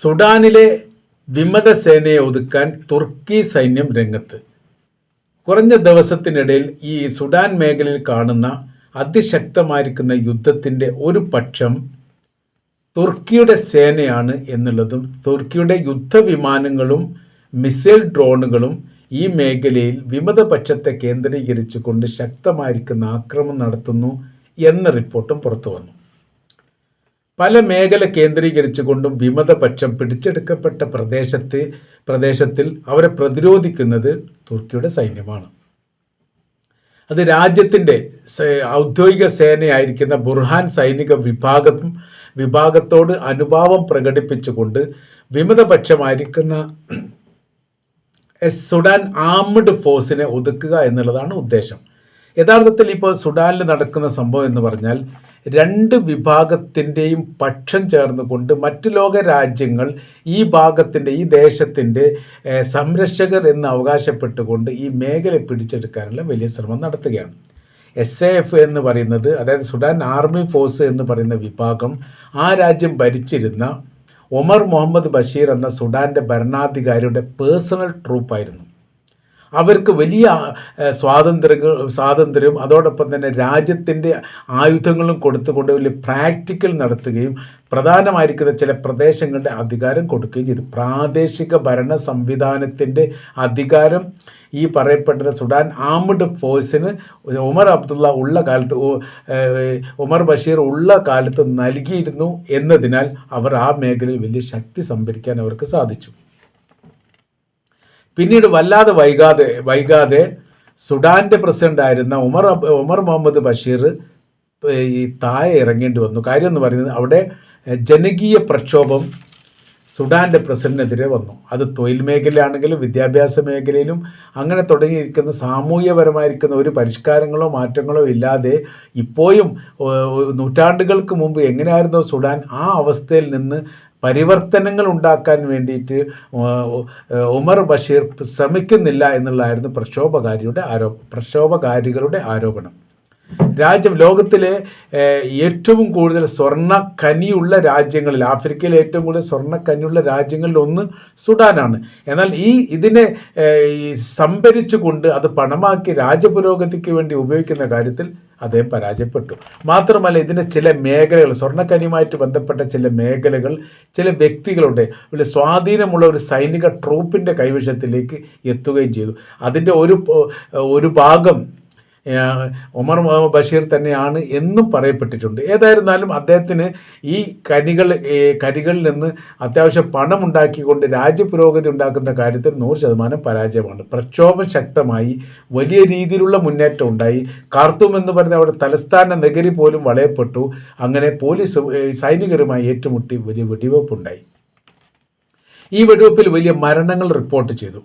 സുഡാനിലെ വിമതസേനയെ ഒതുക്കാൻ തുർക്കി സൈന്യം രംഗത്ത്. കുറഞ്ഞ ദിവസത്തിനിടയിൽ ഈ സുഡാൻ മേഖലയിൽ കാണുന്ന അതിശക്തമായിരിക്കുന്ന യുദ്ധത്തിൻ്റെ ഒരു പക്ഷം തുർക്കിയുടെ സേനയാണ് എന്നുള്ളതും തുർക്കിയുടെ യുദ്ധവിമാനങ്ങളും മിസൈൽ ഡ്രോണുകളും ഈ മേഖലയിൽ വിമതപക്ഷത്തെ കേന്ദ്രീകരിച്ചുകൊണ്ട് ശക്തമായിരിക്കുന്ന ആക്രമണം നടത്തുന്നു എന്ന റിപ്പോർട്ടും പുറത്തു വന്നു. പല മേഖല കേന്ദ്രീകരിച്ചുകൊണ്ടും വിമതപക്ഷം പിടിച്ചെടുക്കപ്പെട്ട പ്രദേശത്തിൽ അവരെ പ്രതിരോധിക്കുന്നത് തുർക്കിയുടെ സൈന്യമാണ്. അത് രാജ്യത്തിൻ്റെ ഔദ്യോഗിക സേനയായിരിക്കുന്ന ബുർഹാൻ സൈനിക വിഭാഗത്തോട് അനുഭാവം പ്രകടിപ്പിച്ചുകൊണ്ട് വിമതപക്ഷമായിരിക്കുന്ന സുഡാൻ ആംഡ് ഫോഴ്സിനെ ഒതുക്കുക എന്നുള്ളതാണ് ഉദ്ദേശം. യഥാർത്ഥത്തിൽ ഇപ്പോൾ സുഡാനിൽ നടക്കുന്ന സംഭവം എന്ന് പറഞ്ഞാൽ രണ്ട് വിഭാഗത്തിൻ്റെയും പക്ഷം ചേർന്നുകൊണ്ട് മറ്റു ലോക രാജ്യങ്ങൾ ഈ ദേശത്തിൻ്റെ സംരക്ഷകർ എന്ന് അവകാശപ്പെട്ടുകൊണ്ട് ഈ മേഖല പിടിച്ചെടുക്കാനുള്ള വലിയ ശ്രമം നടത്തുകയാണ്. SAF എന്ന് പറയുന്നത്, അതായത് സുഡാൻ ആർമി ഫോഴ്സ് എന്ന് പറയുന്ന വിഭാഗം ആ രാജ്യം ഭരിച്ചിരുന്ന ഒമർ മുഹമ്മദ് ബഷീർ എന്ന സുഡാൻ്റെ ഭരണാധികാരിയുടെ പേഴ്സണൽ ട്രൂപ്പായിരുന്നു. അവർക്ക് വലിയ സ്വാതന്ത്ര്യവും അതോടൊപ്പം തന്നെ രാജ്യത്തിൻ്റെ ആയുധങ്ങളും കൊടുത്തുകൊണ്ട് വലിയ പ്രാക്ടിക്കൽ നടത്തുകയും പ്രധാനമായിരിക്കുന്ന ചില പ്രദേശങ്ങളുടെ അധികാരം കൊടുക്കുകയും ചെയ്തു. പ്രാദേശിക ഭരണ സംവിധാനത്തിൻ്റെ അധികാരം ഈ പറയപ്പെട്ട സുഡാൻ ആംഡ് ഫോഴ്സിന് ഉമർ ബഷീർ ഉള്ള കാലത്ത് നൽകിയിരുന്നു എന്നതിനാൽ അവർ ആ മേഖലയിൽ വലിയ ശക്തി സംഭരിക്കാൻ അവർക്ക് സാധിച്ചു. പിന്നീട് വല്ലാതെ വൈകാതെ സുഡാൻ്റെ പ്രസിഡൻ്റായിരുന്ന ഉമർ മുഹമ്മദ് ബഷീർ ഈ താഴെ ഇറങ്ങേണ്ടി വന്നു. കാര്യം എന്ന് പറയുന്നത് അവിടെ ജനകീയ പ്രക്ഷോഭം സുഡാൻ്റെ പ്രസിഡന്റിനെതിരെ വന്നു. അത് തൊഴിൽ മേഖലയാണെങ്കിലും വിദ്യാഭ്യാസ മേഖലയിലും അങ്ങനെ തുടങ്ങിയിരിക്കുന്ന സാമൂഹ്യപരമായിരിക്കുന്ന ഒരു പരിഷ്കാരങ്ങളോ മാറ്റങ്ങളോ ഇല്ലാതെ ഇപ്പോഴും നൂറ്റാണ്ടുകൾക്ക് മുമ്പ് എങ്ങനെയായിരുന്നോ സുഡാൻ, ആ അവസ്ഥയിൽ നിന്ന് പരിവർത്തനങ്ങൾ ഉണ്ടാക്കാൻ വേണ്ടിയിട്ട് ഉമർ ബഷീർ ശ്രമിക്കുന്നില്ല എന്നുള്ളതായിരുന്നു പ്രക്ഷോഭകാരികളുടെ ആരോപണം. ലോകത്തിലെ ഏറ്റവും കൂടുതൽ സ്വർണ്ണ കനിയുള്ള രാജ്യങ്ങളിൽ, ആഫ്രിക്കയിലെ ഏറ്റവും കൂടുതൽ സ്വർണ്ണ കനിയുള്ള രാജ്യങ്ങളിൽ ഒന്ന് സുഡാനാണ്. എന്നാൽ ഇതിനെ സംഭരിച്ചുകൊണ്ട് അത് പണമാക്കി രാജ്യപുരോഗതിക്ക് വേണ്ടി ഉപയോഗിക്കുന്ന കാര്യത്തിൽ അദ്ദേഹം പരാജയപ്പെട്ടു. മാത്രമല്ല ഇതിൻ്റെ ചില മേഖലകൾ, സ്വർണ്ണക്കനിയുമായിട്ട് ബന്ധപ്പെട്ട ചില മേഖലകൾ ചില വ്യക്തികളുടെ വലിയ സ്വാധീനമുള്ള ഒരു സൈനിക ട്രൂപ്പിൻ്റെ കൈവശത്തിലേക്ക് എത്തുകയും ചെയ്തു. അതിൻ്റെ ഒരു ഭാഗം ഉമർ ബഷീർ തന്നെയാണ് എന്നും പറയപ്പെട്ടിട്ടുണ്ട്. ഏതായിരുന്നാലും അദ്ദേഹത്തിന് ഈ കരികളിൽ നിന്ന് അത്യാവശ്യം പണം ഉണ്ടാക്കിക്കൊണ്ട് രാജ്യപുരോഗതി ഉണ്ടാക്കുന്ന കാര്യത്തിൽ 100% പരാജയമാണ്. പ്രക്ഷോഭം ശക്തമായി, വലിയ രീതിയിലുള്ള മുന്നേറ്റം ഉണ്ടായി. കാർത്തൂം എന്ന് പറഞ്ഞ അവിടെ തലസ്ഥാന നഗരി പോലും വളയപ്പെട്ടു. അങ്ങനെ സൈനികരുമായി ഏറ്റുമുട്ടി വലിയ വെടിവെപ്പുണ്ടായി. ഈ വെടിവെപ്പിൽ വലിയ മരണങ്ങൾ റിപ്പോർട്ട് ചെയ്തു.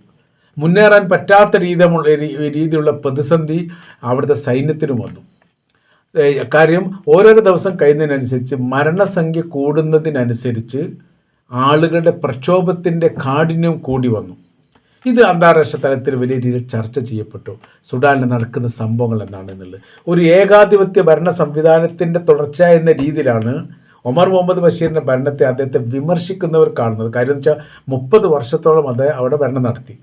മുന്നേറാൻ പറ്റാത്ത രീതിയിലുള്ള പ്രതിസന്ധി അവിടുത്തെ സൈന്യത്തിനും വന്നു. കാര്യം ഓരോരോ ദിവസം കഴിയുന്നതിനനുസരിച്ച് മരണസംഖ്യ കൂടുന്നതിനനുസരിച്ച് ആളുകളുടെ പ്രക്ഷോഭത്തിൻ്റെ കാഠിന്യം കൂടി വന്നു. ഇത് അന്താരാഷ്ട്ര തലത്തിൽ വലിയ രീതിയിൽ ചർച്ച ചെയ്യപ്പെട്ടു. സുഡാനിൽ നടക്കുന്ന സംഭവങ്ങൾ എന്താണെന്നുള്ളത് ഒരു ഏകാധിപത്യ ഭരണ സംവിധാനത്തിൻ്റെ തുടർച്ച എന്ന രീതിയിലാണ് ഉമർ മുഹമ്മദ് ബഷീറിൻ്റെ ഭരണത്തെ അദ്ദേഹത്തെ വിമർശിക്കുന്നവർ കാണുന്നത്. കാര്യം എന്ന് വെച്ചാൽ 30 വർഷത്തോളം അദ്ദേഹം അവിടെ ഭരണം നടത്തി.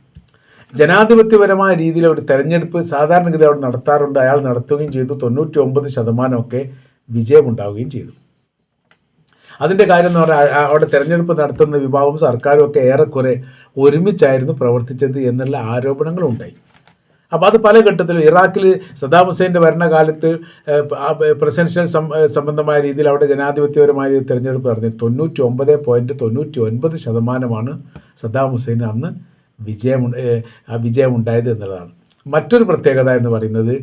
ജനാധിപത്യപരമായ രീതിയിൽ ഒരു തെരഞ്ഞെടുപ്പ് സാധാരണഗതി അവിടെ നടത്താറുണ്ട്. അയാൾ നടത്തുകയും ചെയ്തു. 99% വിജയമുണ്ടാവുകയും ചെയ്തു. അതിൻ്റെ കാര്യം എന്ന് പറഞ്ഞാൽ അവിടെ തെരഞ്ഞെടുപ്പ് നടത്തുന്ന വിഭാഗവും സർക്കാരും ഒക്കെ ഏറെക്കുറെ ഒരുമിച്ചായിരുന്നു പ്രവർത്തിച്ചത് എന്നുള്ള ആരോപണങ്ങളുണ്ടായി. അപ്പോൾ അത് പല ഘട്ടത്തിലും ഇറാഖിൽ സദ്ദാം ഹുസൈൻ്റെ ഭരണകാലത്ത് പ്രസിഡൻഷ്യൽ സംബന്ധമായ രീതിയിൽ അവിടെ ജനാധിപത്യപരമായ തെരഞ്ഞെടുപ്പ് നടത്തി 99.99% സദ്ദാം ഹുസൈന് അന്ന് വിജയമുണ്ടായത് എന്നുള്ളതാണ്. മറ്റൊരു പ്രത്യേകത എന്ന് പറയുന്നത്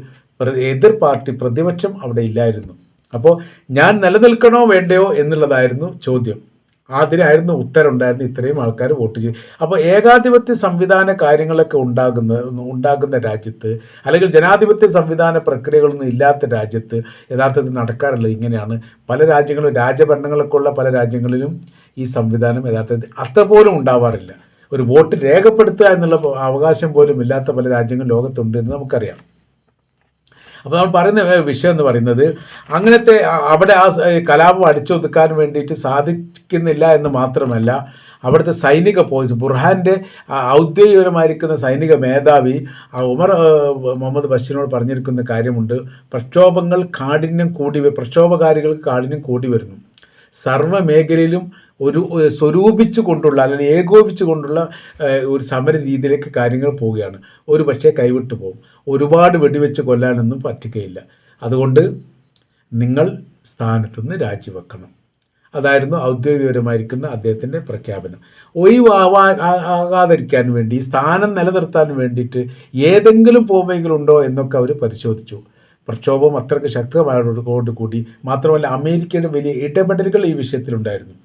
എതിർ പാർട്ടി പ്രതിപക്ഷം അവിടെ ഇല്ലായിരുന്നു. അപ്പോൾ ഞാൻ നിലനിൽക്കണോ വേണ്ടയോ എന്നുള്ളതായിരുന്നു ചോദ്യം. അതിനായിരുന്നു ഉത്തരവുണ്ടായിരുന്നു. ഇത്രയും ആൾക്കാർ വോട്ട് ചെയ്തു. അപ്പോൾ ഏകാധിപത്യ സംവിധാന കാര്യങ്ങളൊക്കെ ഉണ്ടാകുന്ന രാജ്യത്ത്, അല്ലെങ്കിൽ ജനാധിപത്യ സംവിധാന പ്രക്രിയകളൊന്നും ഇല്ലാത്ത രാജ്യത്ത് യഥാർത്ഥത്തിൽ നടക്കാറുള്ളത് ഇങ്ങനെയാണ്. പല രാജ്യങ്ങളും രാജഭരണങ്ങളൊക്കെ ഉള്ള പല രാജ്യങ്ങളിലും ഈ സംവിധാനം യഥാർത്ഥത്തിൽ അത്ര പോലും ഉണ്ടാവാറില്ല. ഒരു വോട്ട് രേഖപ്പെടുത്തുക എന്നുള്ള അവകാശം പോലും ഇല്ലാത്ത പല രാജ്യങ്ങൾ ലോകത്തുണ്ട് എന്ന് നമുക്കറിയാം. അപ്പോൾ നമ്മൾ പറയുന്ന വിഷയം എന്ന് പറയുന്നത് അങ്ങനത്തെ അവിടെ ആ കലാപം അടിച്ചൊതുക്കാൻ വേണ്ടിയിട്ട് സാധിക്കുന്നില്ല എന്ന് മാത്രമല്ല, അവിടുത്തെ സൈനിക പോലീസ് ബുർഹാൻ്റെ ഔദ്യോഗികപരമായിരിക്കുന്ന സൈനിക മേധാവി ഉമർ മുഹമ്മദ് ബഷീറിനോട് പറഞ്ഞിരിക്കുന്ന കാര്യമുണ്ട്. പ്രക്ഷോഭങ്ങൾ കാഠിന്യം പ്രക്ഷോഭകാരികൾക്ക് കാഠിന്യം കൂടി വരുന്നു. സർവ്വ മേഖലയിലും ഒരു സ്വരൂപിച്ചു കൊണ്ടുള്ള അല്ലെങ്കിൽ ഏകോപിച്ചു കൊണ്ടുള്ള ഒരു സമര രീതിയിലേക്ക് കാര്യങ്ങൾ പോവുകയാണ്. ഒരു പക്ഷേ കൈവിട്ടു പോകും. ഒരുപാട് വെടിവെച്ച് കൊല്ലാനൊന്നും പറ്റുകയില്ല. അതുകൊണ്ട് നിങ്ങൾ സ്ഥാനത്തുനിന്ന് രാജിവെക്കണം. അതായിരുന്നു ഔദ്യോഗികപരമായിരിക്കുന്ന അദ്ദേഹത്തിൻ്റെ പ്രഖ്യാപനം. ഒഴിവാകാതിരിക്കാൻ വേണ്ടി, സ്ഥാനം നിലനിർത്താൻ വേണ്ടിയിട്ട് ഏതെങ്കിലും പോംവഴികൾ ഉണ്ടോ എന്നൊക്കെ അവർ പരിശോധിച്ചു. പ്രക്ഷോഭം അത്രയ്ക്ക് ശക്തമായതോടുകൂടി മാത്രമല്ല അമേരിക്കയുടെ വലിയ ഇടപെടലുകൾ ഈ വിഷയത്തിലുണ്ടായിരുന്നു.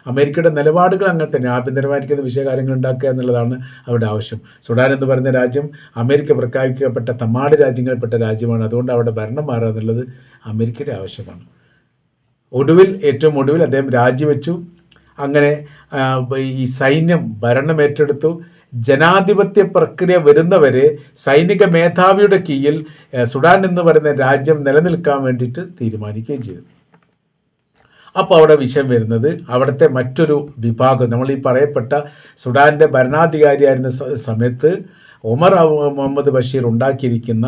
അമേരിക്കയുടെ നിലപാടുകൾ അങ്ങനെ തന്നെ, ആഭ്യന്തരമായിരിക്കുന്ന വിഷയകാര്യങ്ങൾ ഉണ്ടാക്കുക എന്നുള്ളതാണ് അവരുടെ ആവശ്യം. സുഡാൻ എന്ന് പറയുന്ന രാജ്യം അമേരിക്ക പ്രഖ്യാപിക്കപ്പെട്ട തമ്മാട് രാജ്യങ്ങളിൽപ്പെട്ട രാജ്യമാണ്. അതുകൊണ്ട് അവിടെ ഭരണം മാറുക എന്നുള്ളത് അമേരിക്കയുടെ ആവശ്യമാണ്. ഏറ്റവും ഒടുവിൽ അദ്ദേഹം രാജിവെച്ചു. അങ്ങനെ ഈ സൈന്യം ഭരണം ഏറ്റെടുത്തു. ജനാധിപത്യ പ്രക്രിയ വരുന്നവരെ സൈനിക മേധാവിയുടെ കീഴിൽ സുഡാൻ എന്ന് പറയുന്ന രാജ്യം നിലനിൽക്കാൻ വേണ്ടിയിട്ട് തീരുമാനിക്കുകയും ചെയ്തു. അപ്പോൾ അവിടെ വിഷയം വരുന്നത് അവിടുത്തെ മറ്റൊരു വിഭാഗം, നമ്മൾ ഈ പറയപ്പെട്ട സുഡാൻ്റെ ഭരണാധികാരിയായിരുന്ന സമയത്ത് ഉമർ മുഹമ്മദ് ബഷീർ ഉണ്ടാക്കിയിരിക്കുന്ന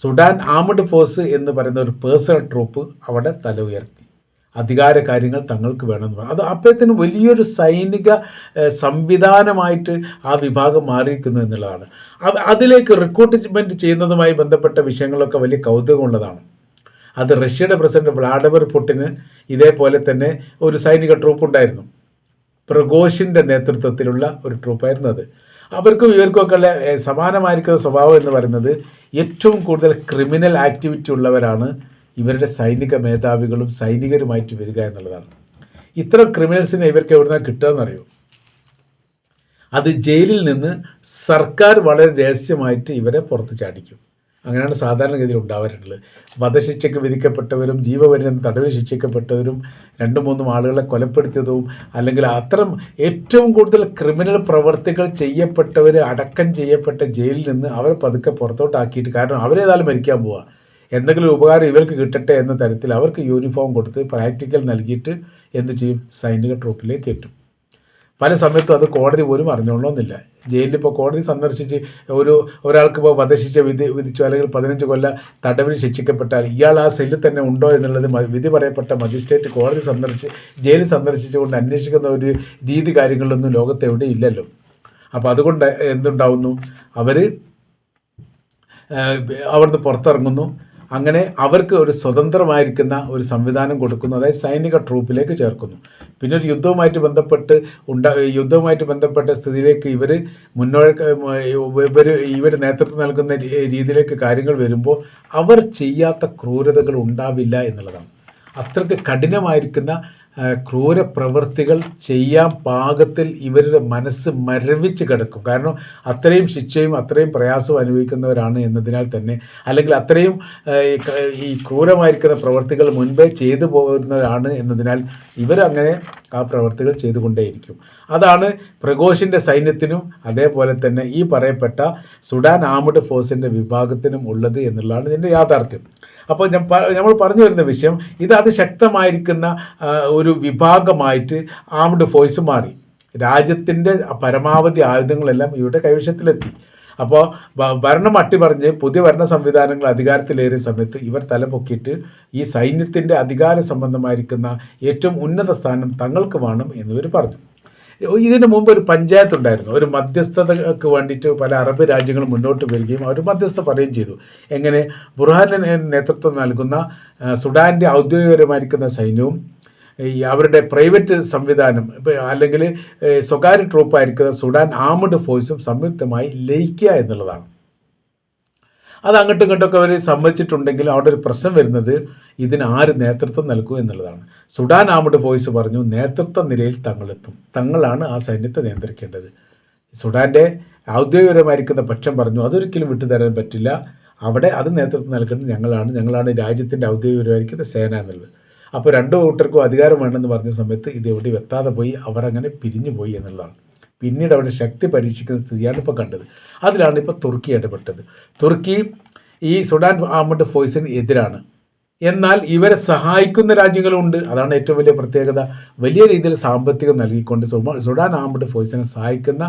സുഡാൻ ആംഡ് ഫോഴ്സ് എന്ന് പറയുന്ന ഒരു പേഴ്സണൽ ട്രൂപ്പ് അവിടെ തല ഉയർത്തി. അധികാര കാര്യങ്ങൾ തങ്ങൾക്ക് വേണമെന്ന് പറഞ്ഞു. അത് അപ്പോഴത്തേനും വലിയൊരു സൈനിക സംവിധാനമായിട്ട് ആ വിഭാഗം മാറിയിരിക്കുന്നു എന്നുള്ളതാണ്. അതിലേക്ക് റിക്രൂട്ട്മെൻറ്റ് ചെയ്യുന്നതുമായി ബന്ധപ്പെട്ട വിഷയങ്ങളൊക്കെ വലിയ കൗതുകമുള്ളതാണ്. അത് റഷ്യയുടെ പ്രസിഡന്റ് വ്ളാഡിമിർ പുടിന് ഇതേപോലെ തന്നെ ഒരു സൈനിക ട്രൂപ്പ് ഉണ്ടായിരുന്നു. പ്രഗോഷിൻ്റെ നേതൃത്വത്തിലുള്ള ഒരു ട്രൂപ്പായിരുന്നു അത്. അവർക്കും ഇവർക്കുമൊക്കെ ഉള്ള സമാനമായിരിക്കുന്ന സ്വഭാവം എന്ന് പറയുന്നത് ഏറ്റവും കൂടുതൽ ക്രിമിനൽ ആക്ടിവിറ്റി ഉള്ളവരാണ് ഇവരുടെ സൈനിക മേധാവികളും സൈനികരുമായിട്ട് വരിക എന്നുള്ളതാണ്. ഇത്തരം ക്രിമിനൽസിനെ ഇവർക്ക് എവിടുന്നാണ് കിട്ടുകയെന്നറിയോ? അത് ജയിലിൽ നിന്ന് സർക്കാർ വളരെ രഹസ്യമായിട്ട് ഇവരെ പുറത്ത് ചാടിക്കും. അങ്ങനെയാണ് സാധാരണഗതിയിൽ ഉണ്ടാവാറുള്ളത്. വധശിക്ഷയ്ക്ക് വിധിക്കപ്പെട്ടവരും ജീവപര്യന്തം തടവിൽ ശിക്ഷിക്കപ്പെട്ടവരും 2-3 ആളുകളെ കൊലപ്പെടുത്തിയതും അല്ലെങ്കിൽ അത്തരം ഏറ്റവും കൂടുതൽ ക്രിമിനൽ പ്രവർത്തികൾ ചെയ്യപ്പെട്ടവർ അടക്കം ചെയ്യപ്പെട്ട ജയിലിൽ നിന്ന് അവരെ പതുക്കെ പുറത്തോട്ടാക്കിയിട്ട്, കാരണം അവരേതായാലും മരിക്കാൻ പോവുക, എന്തെങ്കിലും ഉപകാരം ഇവർക്ക് കിട്ടട്ടെ എന്ന തരത്തിൽ അവർക്ക് യൂണിഫോം കൊടുത്ത് പ്രാക്ടിക്കൽ നൽകിയിട്ട് എന്ത് ചെയ്യും, സൈനിക ട്രൂപ്പിലേക്ക് കയറ്റും. പല സമയത്തും അത് കോടതി പോലും അറിഞ്ഞോളണമെന്നില്ല. ജയിലിൽ ഇപ്പോൾ കോടതി സന്ദർശിച്ച് ഒരാൾക്ക് ഇപ്പോൾ വധശിക്ഷ വിധിച്ചു അല്ലെങ്കിൽ 15 കൊല്ലം തടവിന് ശിക്ഷിക്കപ്പെട്ടാൽ ഇയാൾ ആ സെല്ലിൽ തന്നെ ഉണ്ടോ എന്നുള്ളത് വിധി പറയപ്പെട്ട മജിസ്ട്രേറ്റ് കോടതി ജയിൽ സന്ദർശിച്ചുകൊണ്ട് അന്വേഷിക്കുന്ന ഒരു രീതി കാര്യങ്ങളിലൊന്നും ലോകത്ത് എവിടെ ഇല്ലല്ലോ. അപ്പോൾ അതുകൊണ്ട് എന്തുണ്ടാവുന്നു, അവർ അവിടുന്ന് പുറത്തിറങ്ങുന്നു. അങ്ങനെ അവർക്ക് ഒരു സ്വതന്ത്രമായിരിക്കുന്ന ഒരു സംവിധാനം കൊടുക്കുന്നു, അതായത് സൈനിക ട്രൂപ്പിലേക്ക് ചേർക്കുന്നു. പിന്നെ ഒരു യുദ്ധവുമായിട്ട് ബന്ധപ്പെട്ട സ്ഥിതിയിലേക്ക് ഇവർ നേതൃത്വം നൽകുന്ന രീതിയിലേക്ക് കാര്യങ്ങൾ വരുമ്പോൾ അവർ ചെയ്യാത്ത ക്രൂരതകൾ ഉണ്ടാവില്ല എന്നുള്ളതാണ്. അത്രയ്ക്ക് കഠിനമായിരിക്കുന്ന ക്രൂര പ്രവൃത്തികൾ ചെയ്യാൻ പാകത്തിൽ ഇവരുടെ മനസ്സ് മരവിച്ച് കിടക്കും. കാരണം അത്രയും ശിക്ഷയും അത്രയും പ്രയാസവും അനുഭവിക്കുന്നവരാണ് എന്നതിനാൽ തന്നെ, അല്ലെങ്കിൽ അത്രയും ഈ ക്രൂരമായിരിക്കുന്ന പ്രവൃത്തികൾ മുൻപേ ചെയ്തു പോകുന്നതാണ് എന്നതിനാൽ ഇവരങ്ങനെ ആ പ്രവൃത്തികൾ ചെയ്തുകൊണ്ടേയിരിക്കും. അതാണ് പ്രഗോഷിൻ്റെ സൈന്യത്തിനും അതേപോലെ തന്നെ ഈ പറയപ്പെട്ട സുഡാൻ ആംഡ് ഫോഴ്സിൻ്റെ വിഭാഗത്തിനും ഉള്ളത് എന്നുള്ളതാണ് ഇതിൻ്റെ യാഥാർത്ഥ്യം. അപ്പോൾ നമ്മൾ പറഞ്ഞു വരുന്ന വിഷയം ഇത് അതിശക്തമായിരിക്കുന്ന ഒരു വിഭാഗമായിട്ട് ആംഡ് ഫോഴ്സ് മാറി. രാജ്യത്തിൻ്റെ പരമാവധി ആയുധങ്ങളെല്ലാം ഇവരുടെ കൈവശത്തിലെത്തി. അപ്പോൾ ഭരണം അട്ടിമറിഞ്ഞ് പുതിയ ഭരണ സംവിധാനങ്ങൾ അധികാരത്തിലേറിയ സമയത്ത് ഇവർ തലപൊക്കിയിട്ട് ഈ സൈന്യത്തിൻ്റെ അധികാര സംബന്ധമായിരിക്കുന്ന ഏറ്റവും ഉന്നത സ്ഥാനം തങ്ങൾക്ക് വേണം എന്നിവർ പറഞ്ഞു. ഇതിന് മുമ്പ് ഒരു പഞ്ചായത്ത് ഉണ്ടായിരുന്നു. ഒരു മധ്യസ്ഥതയ്ക്ക് വേണ്ടിയിട്ട് പല അറബ് രാജ്യങ്ങളും മുന്നോട്ട് വരികയും അവർ മധ്യസ്ഥ പറയുകയും ചെയ്തു. എങ്ങനെ ബുർഹാന് നേതൃത്വം നൽകുന്ന സുഡാൻ്റെ ഔദ്യോഗികപരമായിരിക്കുന്ന സൈന്യവും അവരുടെ പ്രൈവറ്റ് സംവിധാനം അല്ലെങ്കിൽ സ്വകാര്യ ട്രൂപ്പായിരിക്കുന്ന സുഡാൻ ആംഡ് ഫോഴ്സും സംയുക്തമായി ലയിക്കുക എന്നുള്ളതാണ്. അത് അങ്ങോട്ടും ഇങ്ങോട്ടൊക്കെ അവർ സമ്മതിച്ചിട്ടുണ്ടെങ്കിലും അവിടെ ഒരു പ്രശ്നം വരുന്നത് ഇതിന് ആര് നേതൃത്വം നൽകും എന്നുള്ളതാണ്. സുഡാൻ ആംഡ് ഫോഴ്സ് പറഞ്ഞു നേതൃത്വ നിലയിൽ തങ്ങളെത്തും, തങ്ങളാണ് ആ സൈന്യത്തെ നിയന്ത്രിക്കേണ്ടത്. സുഡാൻ്റെ ഔദ്യോഗികപരമായിരിക്കുന്ന പക്ഷം പറഞ്ഞു അതൊരിക്കലും വിട്ടുതരാൻ പറ്റില്ല, അവിടെ അത് നേതൃത്വം നൽകുന്നത് ഞങ്ങളാണ് രാജ്യത്തിൻ്റെ ഔദ്യോഗികപരമായിരിക്കുന്ന സേന എന്നുള്ളത്. അപ്പോൾ 2 കൂട്ടർക്കും അധികാരം വേണമെന്ന് പറഞ്ഞ സമയത്ത് ഇത് എവിടെ എത്താതെ പോയി, അവരങ്ങനെ പിരിഞ്ഞു പോയി എന്നുള്ളതാണ്. പിന്നീട് അവരുടെ ശക്തി പരീക്ഷിക്കുന്ന സ്ഥിതിയാണ് ഇപ്പോൾ കണ്ടത്. അതിലാണ് ഇപ്പോൾ തുർക്കി ഇടപെട്ടത്. തുർക്കി ഈ സുഡാൻ ആർമഡ് ഫോഴ്സിന് എതിരാണ്. എന്നാൽ ഇവരെ സഹായിക്കുന്ന രാജ്യങ്ങളുണ്ട്. അതാണ് ഏറ്റവും വലിയ പ്രത്യേകത. വലിയ രീതിയിൽ സാമ്പത്തികം നൽകിക്കൊണ്ട് സുഡാൻ ആർമഡ് ഫോഴ്സിനെ സഹായിക്കുന്ന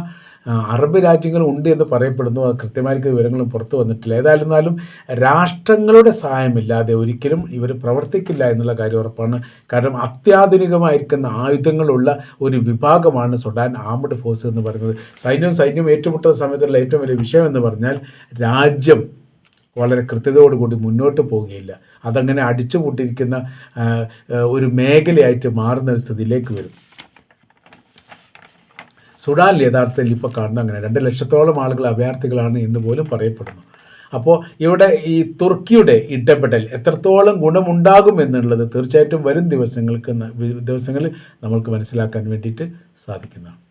അറബ് രാജ്യങ്ങളും ഉണ്ട് എന്ന് പറയപ്പെടുന്നു. അത് കൃത്യമായിട്ട് വിവരങ്ങളും പുറത്തു വന്നിട്ടില്ല. ഏതായിരുന്നാലും രാഷ്ട്രങ്ങളുടെ സഹായമില്ലാതെ ഒരിക്കലും ഇവർ പ്രവർത്തിക്കില്ല എന്നുള്ള കാര്യം ഉറപ്പാണ്. കാരണം അത്യാധുനികമായിരിക്കുന്ന ആയുധങ്ങളുള്ള ഒരു വിഭാഗമാണ് സുഡാൻ ആർമഡ് ഫോഴ്സ് എന്ന് പറയുന്നത്. സൈന്യം ഏറ്റുമുട്ടുന്ന സമയത്തുള്ള ഏറ്റവും വലിയ വിഷയം എന്ന് പറഞ്ഞാൽ രാജ്യം വളരെ കൃത്യതയോടുകൂടി മുന്നോട്ട് പോവുകയില്ല. അതങ്ങനെ അടിച്ചുപൂട്ടിയിരിക്കുന്ന ഒരു മേഖലയായിട്ട് മാറുന്ന ഒരു സ്ഥിതിയിലേക്ക് വരും. സുഡാനിൽ യഥാർത്ഥത്തിൽ ഇപ്പോൾ കാണുന്ന അങ്ങനെ 2 ലക്ഷത്തോളം ആളുകൾ അഭയാർത്ഥികളാണ് എന്ന് പോലും പറയപ്പെടുന്നു. അപ്പോൾ ഇവിടെ ഈ തുർക്കിയുടെ ഇടപെടൽ എത്രത്തോളം ഗുണമുണ്ടാകും എന്നുള്ളത് തീർച്ചയായിട്ടും വരും ദിവസങ്ങളിൽ നമ്മൾക്ക് മനസ്സിലാക്കാൻ വേണ്ടിയിട്ട് സാധിക്കുന്നതാണ്.